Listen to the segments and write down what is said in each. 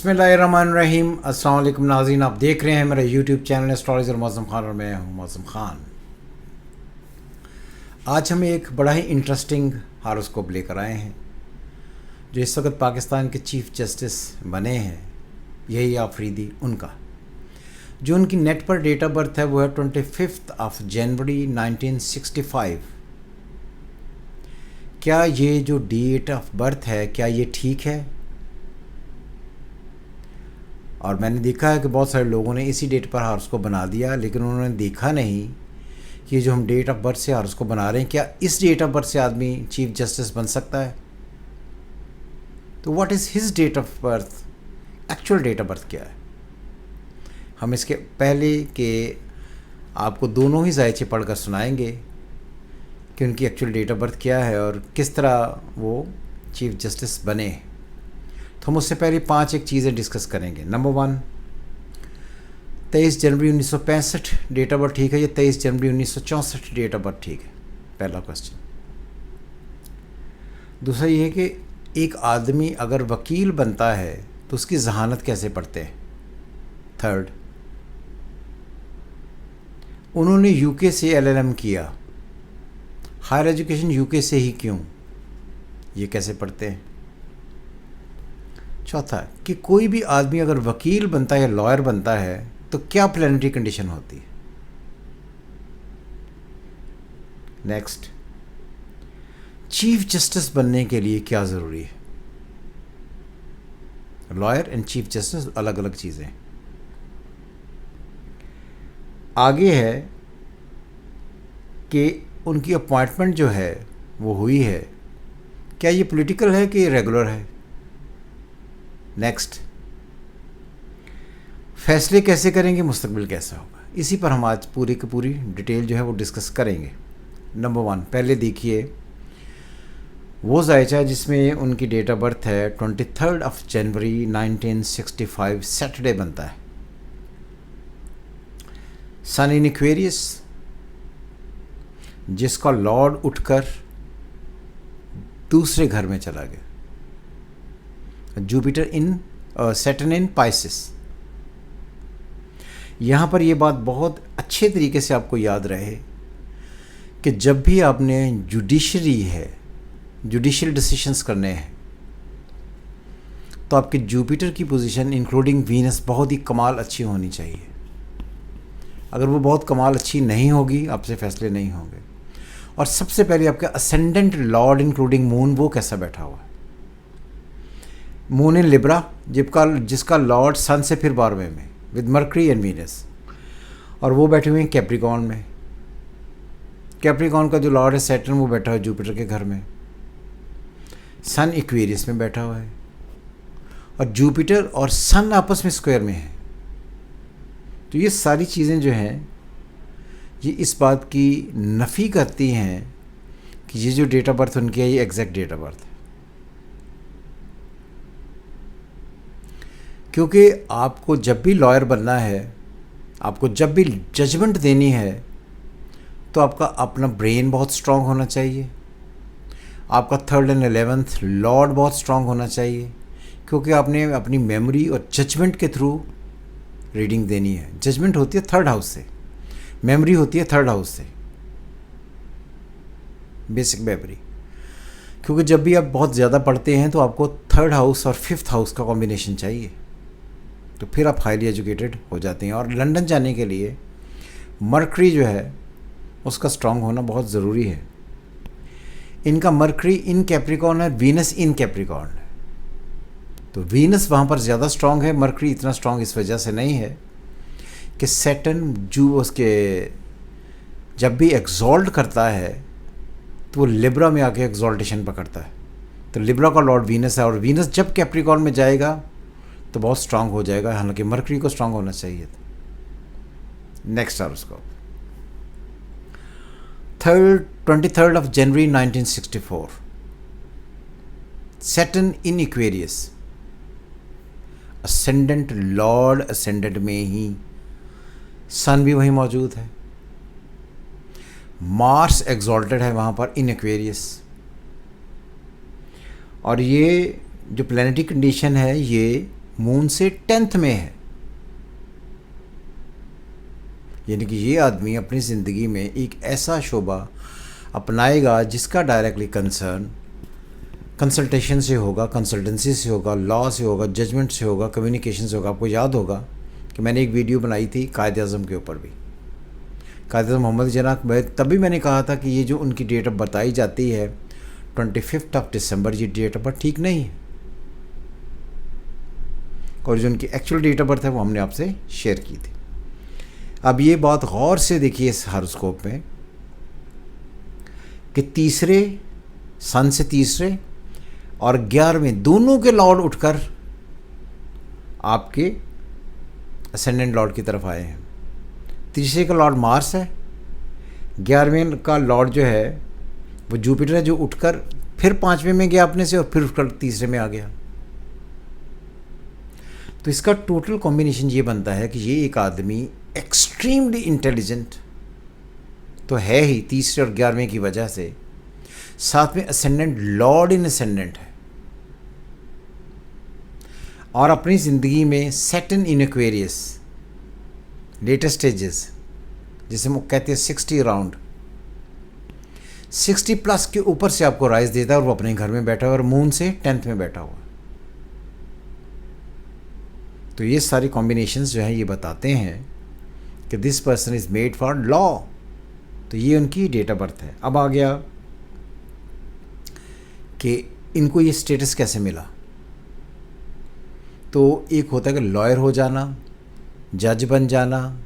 बिस्मिल्लाहिर्रहमानिर्रहीम। अस्सलाम वालेकुम नाज़रीन, आप देख रहे हैं मेरा YouTube channel astrologer Mauzam Khan और मैं हूं मौज़म खान। आज हम एक बड़ा ही इंटरेस्टिंग हॉरोस्कोप लेकर आए हैं जो इस वक्त पाकिस्तान के चीफ जस्टिस बने हैं, यही आफरीदी उनका। जो उनकी नेट पर डेट ऑफ बर्थ है वो है 25 जनवरी 1965। क्या ये जो डेट ऑफ बर्थ है क्या ये ठीक है? और मैंने देखा है कि बहुत सारे लोगों ने इसी डेट पर हॉरोस्कोप बना दिया, लेकिन उन्होंने देखा नहीं कि जो हम डेट ऑफ बर्थ से हॉरोस्कोप बना रहे हैं क्या इस डेट ऑफ बर्थ से आदमी चीफ जस्टिस बन सकता है। तो what is his date of birth, actual date of birth क्या है। हम इसके पहले के आपको दोनों ही जायचे पढ़कर सुनाएंगे कि उनकी एक्चुअल डेट ऑफ बर्थ क्या है और किस तरह वो चीफ जस्टिस बने। तो हम उससे पहले 5 चीज़ें डिस्कस करेंगे। नंबर 1, 23 जनवरी 1965 डेट ऑफ बर्थ ठीक है या 23 जनवरी 1964 डेट ऑफ बर्थ ठीक है? पहला क्वेश्चन। दूसरा ये है कि एक आदमी अगर वकील बनता है तो उसकी जहानत कैसे पढ़ते हैं? थर्ड, उन्होंने यूके से एलएलएम किया, हायर एजुकेशन यूके से ही क्यों, ये कैसे पढ़ते हैं? चौथा, कि कोई भी आदमी अगर वकील बनता है या लॉयर बनता है तो क्या प्लानिटरी कंडीशन होती है? नेक्स्ट, चीफ जस्टिस बनने के लिए क्या ज़रूरी है? लॉयर एंड चीफ जस्टिस अलग अलग चीज़ें। आगे है कि उनकी अपॉइंटमेंट जो है वो हुई है, क्या ये पॉलिटिकल है कि रेगुलर है? नेक्स्ट, फैसले कैसे करेंगे, मुस्तकबिल कैसा होगा, इसी पर हम आज पूरी की पूरी डिटेल जो है वो डिस्कस करेंगे। नंबर 1, पहले देखिए वो जायचा जिसमें उनकी डेट ऑफ बर्थ है 23 जनवरी 1965, सैटरडे बनता है। सन इन एक्वेरियस, जिसका लॉर्ड उठकर दूसरे घर में चला गया। Jupiter in Saturn in Pisces. यहाँ पर यह बात बहुत अच्छे तरीके से आपको याद रहे कि जब भी आपने जुडिशियल डिसीशंस करने हैं तो आपके जुपिटर की पोजीशन इंक्लूडिंग वीनस बहुत ही कमाल अच्छी होनी चाहिए। अगर वो बहुत कमाल अच्छी नहीं होगी आपसे फैसले नहीं होंगे। और सबसे पहले आपका असेंडेंट लॉर्ड इंक्लूडिंग मून वो कैसा बैठा हुआ है? मून इन लिब्रा, जिसका लॉर्ड सन से फिर 12वें में विद मर्करी एंड वीनस, और वो बैठे हुए हैं कैप्रिकॉन में। कैप्रिकॉन का जो लॉर्ड है सैटर्न वो बैठा है जुपिटर के घर में। सन इक्वेरियस में बैठा हुआ है और जुपिटर और सन आपस में स्क्वायर में है। तो ये सारी चीज़ें जो हैं ये इस बात की नफ़ी करती हैं कि ये जो डेट ऑफ बर्थ उनकी है ये एग्जैक्ट डेट ऑफ बर्थ है। क्योंकि आपको जब भी लॉयर बनना है, आपको जब भी जजमेंट देनी है तो आपका अपना ब्रेन बहुत स्ट्रांग होना चाहिए, आपका 3rd एंड 11th लॉर्ड बहुत स्ट्रांग होना चाहिए, क्योंकि आपने अपनी मेमोरी और जजमेंट के थ्रू रीडिंग देनी है। जजमेंट होती है 3rd हाउस से, मेमोरी होती है 3rd हाउस से, बेसिक मेमोरी। क्योंकि जब भी आप बहुत ज़्यादा पढ़ते हैं तो आपको 3rd हाउस और 5th हाउस का कॉम्बिनेशन चाहिए, तो फिर आप हाईली एजुकेटेड हो जाते हैं। और लंदन जाने के लिए मर्करी जो है उसका स्ट्रांग होना बहुत ज़रूरी है। इनका मर्करी इन कैप्रिकॉर्न है, वीनस इन कैप्रिकॉर्न है, तो वीनस वहाँ पर ज़्यादा स्ट्रांग है, मर्करी इतना स्ट्रांग इस वजह से नहीं है कि सैटर्न जो उसके जब भी एक्सॉल्ट करता है तो वो लिब्रा में आके एक्सॉल्टेशन पकड़ता है। तो लिब्रा का लॉर्ड वीनस है और वीनस जब कैप्रिकॉर्न में जाएगा तो बहुत स्ट्रांग हो जाएगा, हालांकि मर्करी को स्ट्रांग होना चाहिए था। Next horoscope 23 January 1964, Saturn in Aquarius, ascendant Lord ascendant में ही, सन भी वहीं मौजूद है, मार्स एक्सॉल्टेड है वहाँ पर इन एक्वेरियस। और ये जो प्लैनेटरी कंडीशन है ये मून से 10th में है, यानी कि ये आदमी अपनी ज़िंदगी में एक ऐसा शोबा अपनाएगा जिसका डायरेक्टली कंसर्न कंसल्टेशन से होगा, कंसल्टेंसी से होगा, लॉ से होगा, जजमेंट से होगा, कम्युनिकेशन से होगा। आपको याद होगा कि मैंने एक वीडियो बनाई थी कायद आज़म के ऊपर भी, कायद आज़म मोहम्मद जिन्ना। तभी मैंने कहा था कि ये जो उनकी डेट ऑफ बताई जाती है 25 दिसंबर, ये डेट ऑफ बर्थ ठीक नहीं है, और जो उनकी एक्चुअल डेट ऑफ बर्थ है वो हमने आपसे शेयर की थी। अब ये बात गौर से देखिए इस हॉरोस्कोप में कि तीसरे सन से तीसरे और 11वें दोनों के लॉर्ड उठकर आपके असेंडेंट लॉर्ड की तरफ आए हैं। तीसरे का लॉर्ड मार्स है, 11वें का लॉर्ड जो है वो जुपिटर है, जो उठकर फिर 5वें में गया अपने से और फिर उठकर तीसरे में आ गया। तो इसका टोटल कॉम्बिनेशन ये बनता है कि ये एक आदमी एक्सट्रीमली इंटेलिजेंट तो है ही तीसरे और 11वें की वजह से, साथ में असेंडेंट लॉर्ड इन असेंडेंट है, और अपनी ज़िंदगी में Saturn in Aquarius later stages जिसे हम कहते हैं 60 राउंड 60+ के ऊपर से आपको राइज देता है, और वो अपने घर में बैठा हुआ और मून से 10th में बैठा हुआ। तो ये सारी कॉम्बिनेशंस जो हैं ये बताते हैं कि this person is made for law. तो ये उनकी डेट ऑफ बर्थ है। अब आ गया कि इनको ये स्टेटस कैसे मिला। तो एक होता है कि लॉयर हो जाना, जज बन जाना,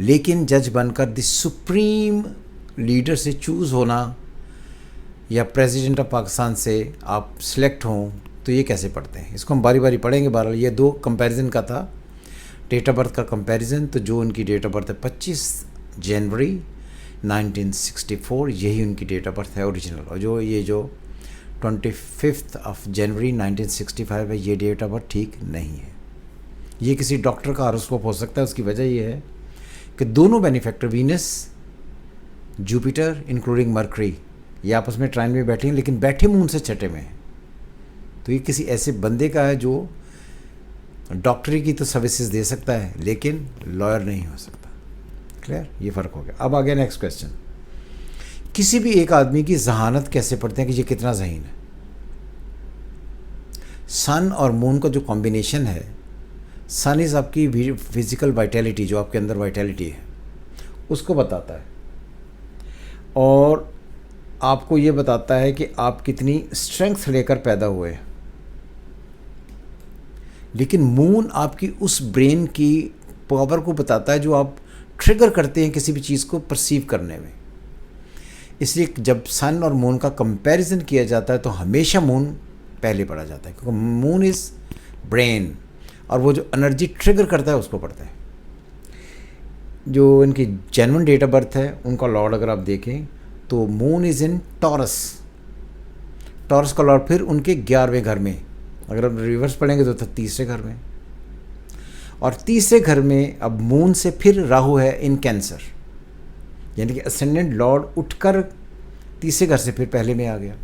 लेकिन जज बनकर द सुप्रीम लीडर से चूज़ होना, या प्रेसिडेंट ऑफ पाकिस्तान से आप सिलेक्ट हों, तो ये कैसे पढ़ते हैं इसको हम बारी बारी पढ़ेंगे। बहरहाल ये दो कंपैरिजन का था, डेट ऑफ बर्थ का कंपैरिजन। तो जो उनकी डेट ऑफ बर्थ है 25 जनवरी 1964, यही उनकी डेट ऑफ बर्थ है ओरिजिनल, और जो ये जो 25 जनवरी 1965 है, ये डेट ऑफ बर्थ ठीक नहीं है। ये किसी डॉक्टर का हॉरोस्कोप हो सकता है। उसकी वजह ये है कि दोनों benefactor Venus Jupiter including mercury ये आपस में ट्राइन में बैठे हैं, लेकिन बैठे मून से छठे में हैं। तो ये किसी ऐसे बंदे का है जो डॉक्टरी की तो सर्विसेज दे सकता है लेकिन लॉयर नहीं हो सकता। क्लियर, ये फ़र्क हो गया। अब आ गया नेक्स्ट क्वेश्चन, किसी भी एक आदमी की जहानत कैसे पढ़ते हैं कि ये कितना ज़हीन है। सन और मून का जो कॉम्बिनेशन है, सन इज़ आपकी फिजिकल वाइटैलिटी, जो आपके अंदर वाइटैलिटी है उसको बताता है, और आपको ये बताता है कि आप कितनी स्ट्रेंथ लेकर पैदा हुए हैं। लेकिन मून आपकी उस ब्रेन की पावर को बताता है जो आप ट्रिगर करते हैं किसी भी चीज़ को परसीव करने में। इसलिए जब सन और मून का कंपैरिजन किया जाता है तो हमेशा मून पहले पढ़ा जाता है, क्योंकि मून इज़ ब्रेन, और वो जो एनर्जी ट्रिगर करता है उसको पढ़ता है। जो इनकी जेन्युइन डेट ऑफ बर्थ है उनका लॉर्ड अगर आप देखें तो moon is in taurus, taurus का लॉर्ड फिर उनके 11वें घर में, अगर आप रिवर्स पढ़ेंगे तो तीसरे घर में, और तीसरे घर में अब मून से फिर राहु है इन कैंसर, यानी कि असेंडेंट लॉर्ड उठकर तीसरे घर से फिर पहले में आ गया।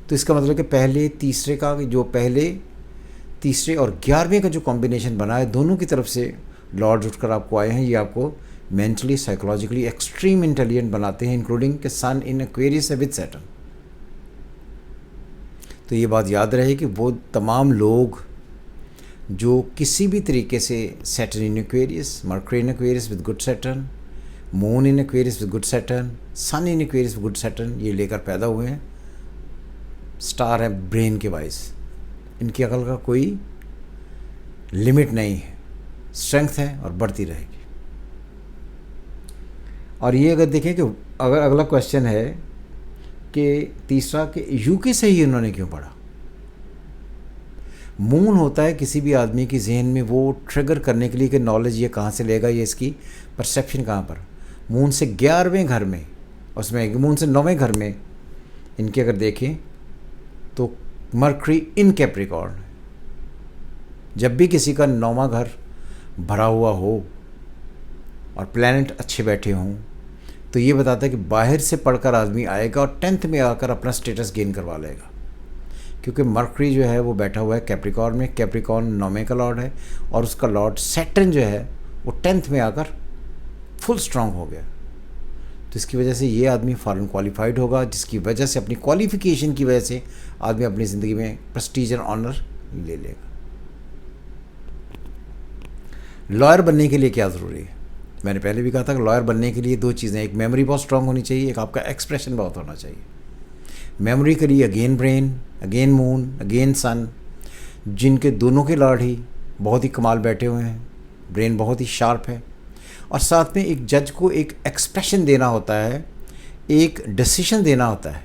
तो इसका मतलब कि पहले तीसरे का जो पहले तीसरे और 11वें का जो कॉम्बिनेशन बना है, दोनों की तरफ से लॉर्ड उठकर आपको आए हैं। ये आपको मेंटली साइकोलॉजिकली एक्सट्रीम इंटेलिजेंट बनाते हैं, इंक्लूडिंग के सन इन एक्वेरियस है विद सैटर्न। तो ये बात याद रहे कि वो तमाम लोग जो किसी भी तरीके से Saturn in Aquarius, Mercury in Aquarius with good Saturn, moon in Aquarius with good Saturn, sun in Aquarius with good Saturn, ये लेकर पैदा हुए हैं, स्टार है ब्रेन के वाइज, इनकी अकल का कोई लिमिट नहीं है, स्ट्रेंथ है और बढ़ती रहेगी। और ये अगर देखें कि अगर अगला क्वेश्चन है कि तीसरा कि यूके से ही इन्होंने क्यों पढ़ा। मून होता है किसी भी आदमी की जहन में वो ट्रिगर करने के लिए कि नॉलेज ये कहाँ से लेगा, ये इसकी परसेप्शन कहाँ पर। मून से 11वें घर में, उसमें मून से 9वें घर में इनके अगर देखें तो मरकरी इन कैप्रिकॉर्न, जब भी किसी का 9वां घर भरा हुआ हो और प्लैनेट अच्छे बैठे हों तो ये बताता है कि बाहर से पढ़कर आदमी आएगा और 10th में आकर अपना स्टेटस गेन करवा लेगा, क्योंकि मरकरी जो है वो बैठा हुआ है कैप्रिकॉर्न में, कैप्रिकॉर्न 9वें का लॉर्ड है, और उसका लॉर्ड सैटर्न जो है वो 10th में आकर फुल स्ट्रांग हो गया। तो इसकी वजह से ये आदमी फॉरेन क्वालिफाइड होगा, जिसकी वजह से अपनी क्वालिफिकेशन की वजह से आदमी अपनी ज़िंदगी में प्रेस्टीज और ऑनर ले लेगा। लॉयर बनने के लिए क्या ज़रूरी है? मैंने पहले भी कहा था कि लॉयर बनने के लिए दो चीज़ें, एक मेमोरी बहुत स्ट्रांग होनी चाहिए, एक आपका एक्सप्रेशन बहुत होना चाहिए। मेमोरी के लिए again brain, again moon, again sun, जिनके दोनों के लॉर्ड ही बहुत ही कमाल बैठे हुए हैं, ब्रेन बहुत ही शार्प है, और साथ में एक जज को एक एक्सप्रेशन देना होता है, एक डिसीजन देना होता है।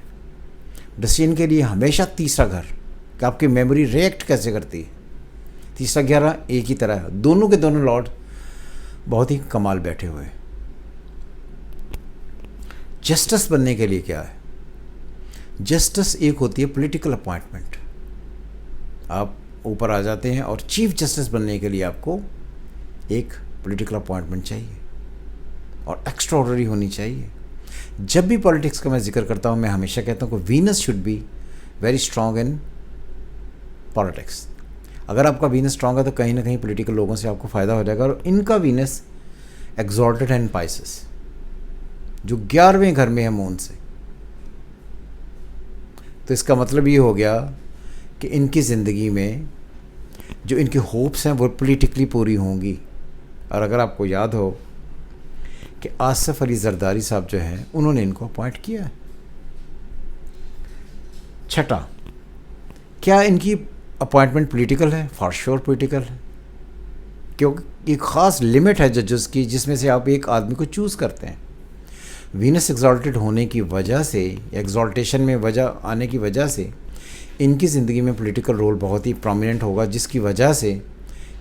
डिसीजन के लिए हमेशा तीसरा घर, कि आपकी मेमोरी रिएक्ट कैसे करती है, तीसरा 11 एक ही तरह है। दोनों के दोनों लॉर्ड बहुत ही कमाल बैठे हुए हैं। जस्टिस बनने के लिए क्या है? जस्टिस एक होती है पॉलिटिकल अपॉइंटमेंट, आप ऊपर आ जाते हैं, और चीफ जस्टिस बनने के लिए आपको एक पॉलिटिकल अपॉइंटमेंट चाहिए और एक्स्ट्राऑर्डिनरी होनी चाहिए। जब भी पॉलिटिक्स का मैं जिक्र करता हूँ, मैं हमेशा कहता हूँ कि Venus should be very strong in politics. अगर आपका वीनस स्ट्रांग है तो कहीं ना कहीं पॉलिटिकल लोगों से आपको फ़ायदा हो जाएगा। और इनका वीनस एग्जॉल्टेड एंड पाइसेस, जो 11वें घर में है मून से, तो इसका मतलब ये हो गया कि इनकी ज़िंदगी में जो इनके होप्स हैं वो पॉलिटिकली पूरी होंगी। और अगर आपको याद हो कि आसिफ अली जरदारी साहब जो हैं, उन्होंने इनको अपॉइंट किया है। छठा, क्या इनकी अपॉइंटमेंट पॉलिटिकल है? फॉर श्योर पॉलिटिकल है, क्योंकि एक ख़ास लिमिट है जजेस की, जिसमें से आप एक आदमी को चूज़ करते हैं। वीनस एग्जॉल्टेड होने की वजह से, एग्जॉल्टेशन में वजह आने की वजह से इनकी ज़िंदगी में पॉलिटिकल रोल बहुत ही प्रोमिनेंट होगा, जिसकी वजह से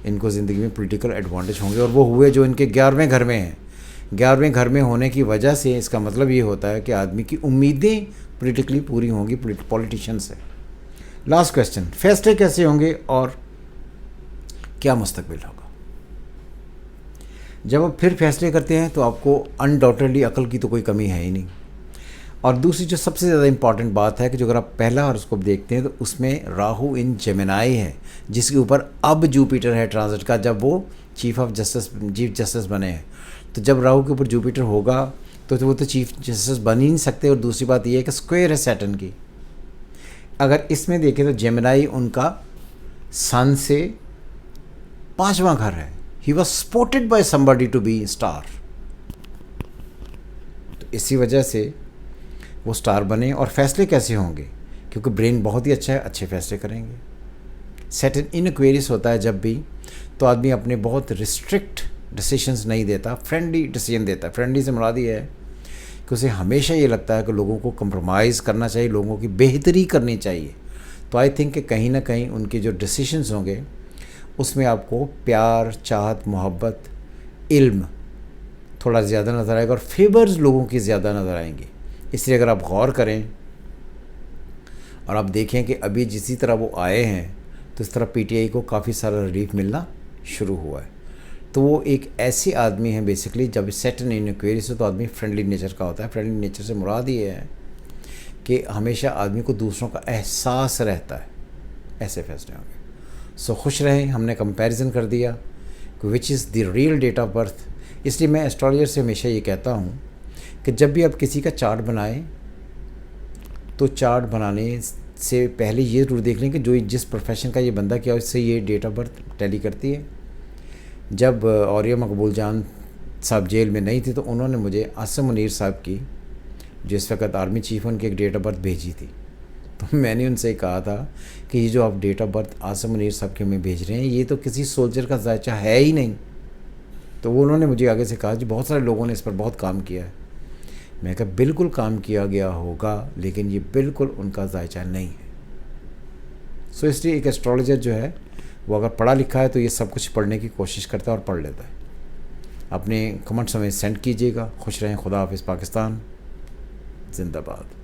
इनको ज़िंदगी में पॉलिटिकल एडवांटेज होंगे। और वो हुए जो इनके 11वें घर में हैं। 11वें घर में होने की वजह से इसका मतलब ये होता है कि आदमी की उम्मीदें पॉलिटिकली पूरी होंगी पॉलिटिशियन से। लास्ट क्वेश्चन, फैसले कैसे होंगे और क्या मुस्तकबिल होगा? जब आप फिर फैसले करते हैं तो आपको अनडाउटेडली अकल की तो कोई कमी है ही नहीं। और दूसरी जो सबसे ज़्यादा इंपॉर्टेंट बात है कि जो अगर आप पहला हॉरोस्कोप देखते हैं तो उसमें राहु इन जेमिनाई है, जिसके ऊपर अब जुपिटर है ट्रांजिट का, जब वो चीफ जस्टिस बने हैं। तो जब राहु के ऊपर जुपिटर होगा तो वो तो चीफ जस्टिस बन ही नहीं सकते। और दूसरी बात ये है कि स्क्वायर है सैटर्न की। अगर इसमें देखें तो जेमिनाई उनका सन से 5वां घर है। He was spotted by somebody to be star, तो इसी वजह से वो स्टार बने। और फैसले कैसे होंगे? क्योंकि ब्रेन बहुत ही अच्छा है, अच्छे फैसले करेंगे। सैटर्न इन एक्वेरियस होता है जब भी, तो आदमी अपने बहुत रिस्ट्रिक्ट डिसीजंस नहीं देता, फ्रेंडली डिसीजन देता है। फ्रेंडली से मुराद ये है कि उसे हमेशा ये लगता है कि लोगों को कंप्रोमाइज़ करना चाहिए, लोगों की बेहतरी करनी चाहिए। तो आई थिंक कि कहीं ना कहीं उनके जो डिसीजंस होंगे उसमें आपको प्यार, चाहत, मोहब्बत, इल्म थोड़ा ज़्यादा नज़र आएगा, और फेवर्स लोगों की ज़्यादा नज़र आएंगी। इसलिए अगर आप गौर करें और आप देखें कि अभी जिसी तरह वो आए हैं, तो इस तरह पीटीआई को काफ़ी सारा रिलीफ मिलना शुरू हुआ है। तो वो एक ऐसे आदमी हैं बेसिकली, जब सैटर्न इन एक्वेरियस है तो आदमी फ्रेंडली नेचर का होता है। फ्रेंडली नेचर से मुराद ये है कि हमेशा आदमी को दूसरों का एहसास रहता है। ऐसे फैसले होंगे। सो खुश रहें। हमने कंपैरिजन कर दिया कि which is the real date of birth. इसलिए मैं एस्ट्रोलॉजर से हमेशा ये कहता हूँ कि जब भी आप किसी का चार्ट बनाएं तो चार्ट बनाने से पहले ये जरूर देख लें कि जो जिस प्रोफेशन का ये बंदा क्या, उससे ये डेट ऑफ बर्थ टैली करती है। जब औरिया मकबूल जान साहब जेल में नहीं थे तो उन्होंने मुझे आसिम मुनीर साहब की, जो इस वक्त आर्मी चीफ, उनकी एक डेट ऑफ बर्थ भेजी थी। तो मैंने उनसे कहा था कि ये जो आप date of birth Asim Munir साहब के में भेज रहे हैं, ये तो किसी सोल्जर का जायचा है ही नहीं। तो वो उन्होंने मुझे आगे से कहा जी बहुत सारे लोगों ने इस पर बहुत काम किया है। मैं कहा बिल्कुल काम किया गया होगा, लेकिन ये बिल्कुल उनका जायचा नहीं है। सो इसलिए एक एस्ट्रोलॉजर जो है वो अगर पढ़ा लिखा है तो ये सब कुछ पढ़ने की कोशिश करता है और पढ़ लेता है। अपने कमेंट्स हमें सेंड कीजिएगा। खुश रहें। खुदा हाफिज़। पाकिस्तान जिंदाबाद।